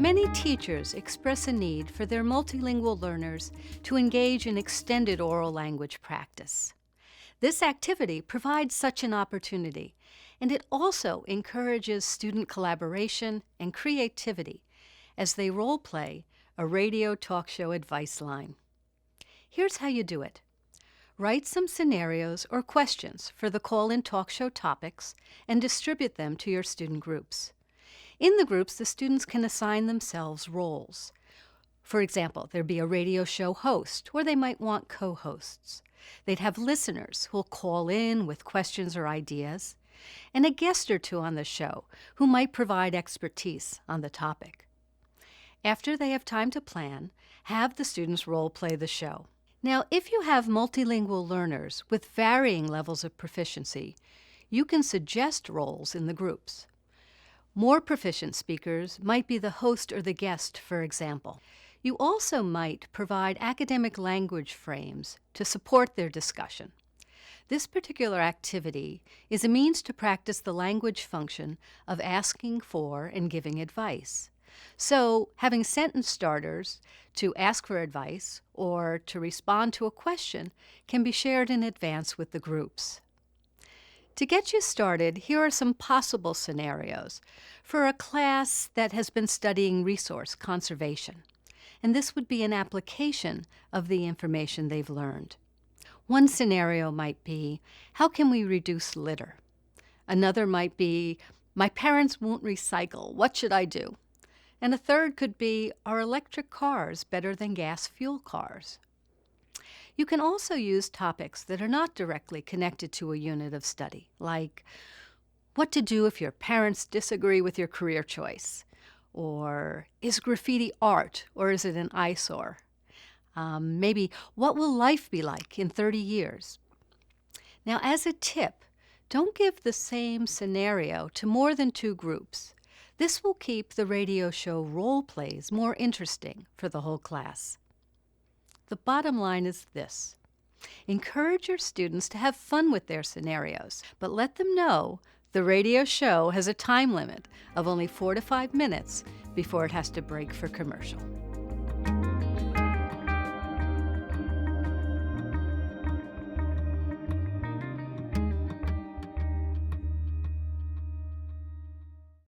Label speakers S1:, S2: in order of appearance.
S1: Many teachers express a need for their multilingual learners to engage in extended oral language practice. This activity provides such an opportunity, and it also encourages student collaboration and creativity as they role-play a radio talk show advice line. Here's how you do it. Write some scenarios or questions for the call-in talk show topics and distribute them to your student groups. In the groups, the students can assign themselves roles. For example, there'd be a radio show host, or they might want co-hosts. They'd have listeners who'll call in with questions or ideas, and a guest or two on the show who might provide expertise on the topic. After they have time to plan, have the students role-play the show. Now, if you have multilingual learners with varying levels of proficiency, you can suggest roles in the groups. More proficient speakers might be the host or the guest, for example. You also might provide academic language frames to support their discussion. This particular activity is a means to practice the language function of asking for and giving advice. So, having sentence starters to ask for advice or to respond to a question can be shared in advance with the groups. To get you started, here are some possible scenarios for a class that has been studying resource conservation. And this would be an application of the information they've learned. One scenario might be, how can we reduce litter? Another might be, my parents won't recycle, what should I do? And a third could be, are electric cars better than gas fuel cars? You can also use topics that are not directly connected to a unit of study, like what to do if your parents disagree with your career choice, or is graffiti art or is it an eyesore? Maybe what will life be like in 30 years? Now, as a tip, don't give the same scenario to more than 2 groups. This will keep the radio show role plays more interesting for the whole class. The bottom line is this. Encourage your students to have fun with their scenarios, but let them know the radio show has a time limit of only 4 to 5 minutes before it has to break for commercial.